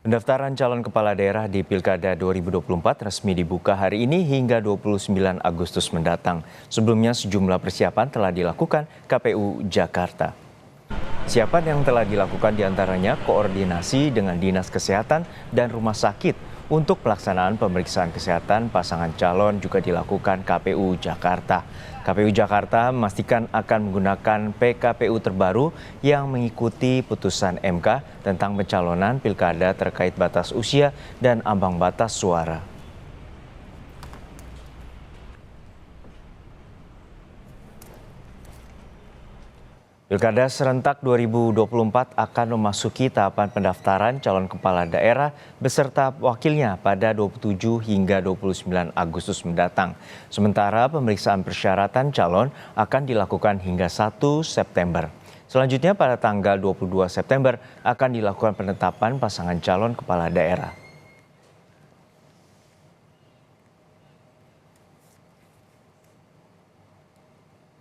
Pendaftaran calon kepala daerah di Pilkada 2024 resmi dibuka hari ini hingga 29 Agustus mendatang. Sebelumnya sejumlah persiapan telah dilakukan KPU Jakarta. Persiapan yang telah dilakukan diantaranya koordinasi dengan Dinas Kesehatan dan Rumah Sakit. Untuk pelaksanaan pemeriksaan kesehatan pasangan calon juga dilakukan KPU Jakarta. KPU Jakarta memastikan akan menggunakan PKPU terbaru yang mengikuti putusan MK tentang pencalonan pilkada terkait batas usia dan ambang batas suara. Pilkada serentak 2024 akan memasuki tahapan pendaftaran calon kepala daerah beserta wakilnya pada 27 hingga 29 Agustus mendatang. Sementara pemeriksaan persyaratan calon akan dilakukan hingga 1 September. Selanjutnya pada tanggal 22 September akan dilakukan penetapan pasangan calon kepala daerah.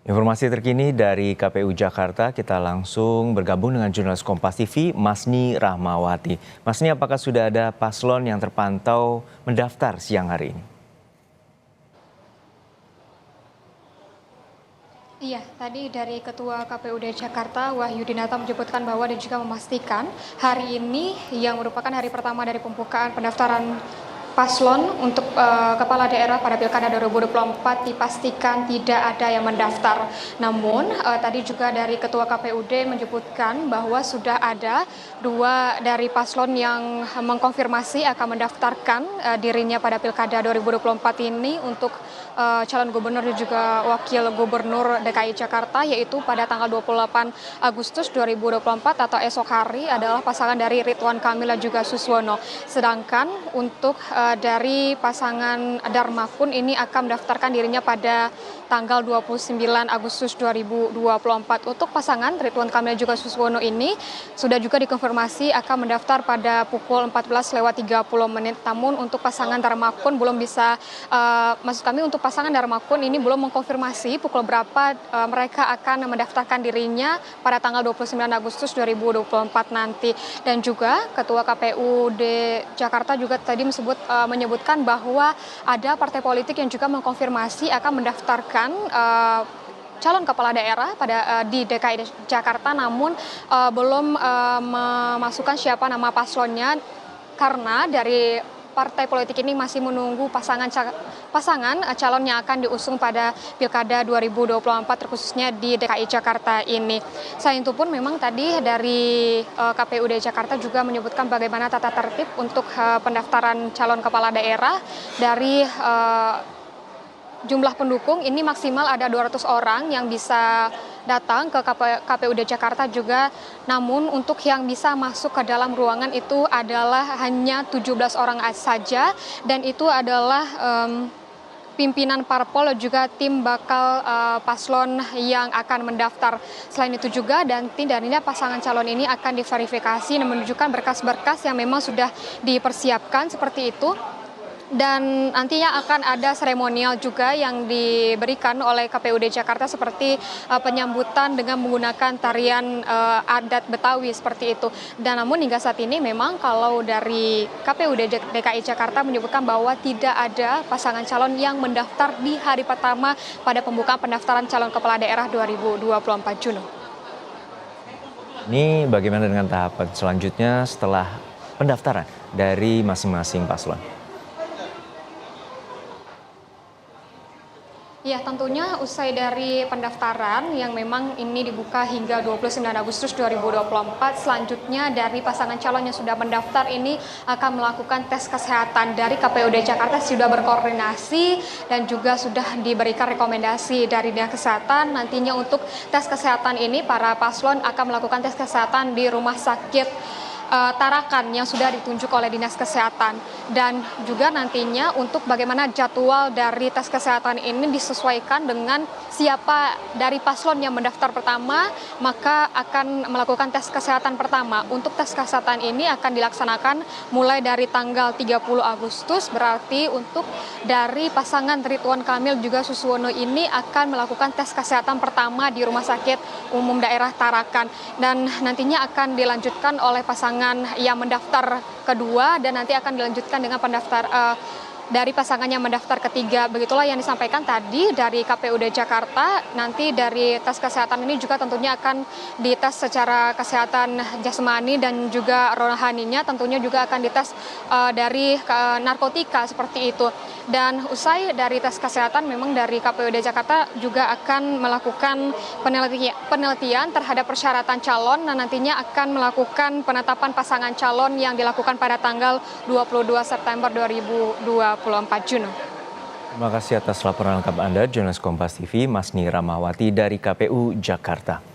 Informasi terkini dari KPU Jakarta, kita langsung bergabung dengan jurnalis Kompas TV, Masni Rahmawati. Masni, apakah sudah ada paslon yang terpantau mendaftar siang hari ini? Iya, tadi dari Ketua KPUD Jakarta, Wahyudinata menyebutkan bahwa dia juga memastikan hari ini yang merupakan hari pertama dari pembukaan pendaftaran paslon untuk kepala daerah pada Pilkada 2024 dipastikan tidak ada yang mendaftar. Namun tadi juga dari Ketua KPUD menyebutkan bahwa sudah ada dua dari paslon yang mengkonfirmasi akan mendaftarkan dirinya pada Pilkada 2024 ini untuk calon gubernur dan juga wakil gubernur DKI Jakarta, yaitu pada tanggal 28 Agustus 2024 atau esok hari adalah pasangan dari Ridwan Kamil dan juga Suswono. Sedangkan untuk dari pasangan Darmakun ini akan mendaftarkan dirinya pada tanggal 29 Agustus 2024. Untuk pasangan Ridwan Kamil dan juga Suswono ini sudah juga dikonfirmasi akan mendaftar pada pukul 14.30. Namun untuk pasangan Darmakun belum bisa, maksud kami untuk pasangan Darmakun ini belum mengkonfirmasi pukul berapa mereka akan mendaftarkan dirinya pada tanggal 29 Agustus 2024 nanti. Dan juga Ketua KPUD Jakarta juga tadi menyebutkan bahwa ada partai politik yang juga mengkonfirmasi akan mendaftarkan calon kepala daerah di DKI Jakarta, namun belum memasukkan siapa nama paslonnya karena dari partai politik ini masih menunggu pasangan calon yang akan diusung pada Pilkada 2024 khususnya di DKI Jakarta ini. Selain itu pun memang tadi dari KPUD Jakarta juga menyebutkan bagaimana tata tertib untuk pendaftaran calon kepala daerah dari jumlah pendukung ini maksimal ada 200 orang yang bisa datang ke KPUD Jakarta juga. Namun untuk yang bisa masuk ke dalam ruangan itu adalah hanya 17 orang saja, dan itu adalah pimpinan parpol juga tim bakal paslon yang akan mendaftar. Selain itu juga dari pasangan calon ini akan diverifikasi dan menunjukkan berkas-berkas yang memang sudah dipersiapkan seperti itu. Dan nantinya akan ada seremonial juga yang diberikan oleh KPUD Jakarta seperti penyambutan dengan menggunakan tarian adat Betawi seperti itu. Dan namun hingga saat ini memang kalau dari KPUD DKI Jakarta menyebutkan bahwa tidak ada pasangan calon yang mendaftar di hari pertama pada pembukaan pendaftaran calon kepala daerah 2024, Juno. Ini bagaimana dengan tahapan selanjutnya setelah pendaftaran dari masing-masing paslon? Ya, tentunya usai dari pendaftaran yang memang ini dibuka hingga 29 Agustus 2024, selanjutnya dari pasangan calon yang sudah mendaftar ini akan melakukan tes kesehatan. Dari KPUD Jakarta sudah berkoordinasi dan juga sudah diberikan rekomendasi dari Dinas Kesehatan. Nantinya untuk tes kesehatan ini para paslon akan melakukan tes kesehatan di rumah sakit Tarakan yang sudah ditunjuk oleh Dinas Kesehatan. Dan juga nantinya untuk bagaimana jadwal dari tes kesehatan ini disesuaikan dengan siapa dari paslon yang mendaftar pertama, maka akan melakukan tes kesehatan pertama. Untuk tes kesehatan ini akan dilaksanakan mulai dari tanggal 30 Agustus, berarti untuk dari pasangan Ridwan Kamil juga Suswono ini akan melakukan tes kesehatan pertama di Rumah Sakit Umum Daerah Tarakan. Dan nantinya akan dilanjutkan oleh pasangan pasangan yang mendaftar kedua dan nanti akan dilanjutkan dengan dari pasangan yang mendaftar ketiga. Begitulah yang disampaikan tadi dari KPUD Jakarta. Nanti dari tes kesehatan ini juga tentunya akan dites secara kesehatan jasmani dan juga rohaninya tentunya juga akan dites dari narkotika seperti itu. Dan usai dari tes kesehatan memang dari KPUD Jakarta juga akan melakukan penelitian terhadap persyaratan calon dan nantinya akan melakukan penetapan pasangan calon yang dilakukan pada tanggal 22 September 2024 Juno. Terima kasih atas laporan lengkap Anda, jurnalis Kompas TV, Masni Ramawati dari KPU Jakarta.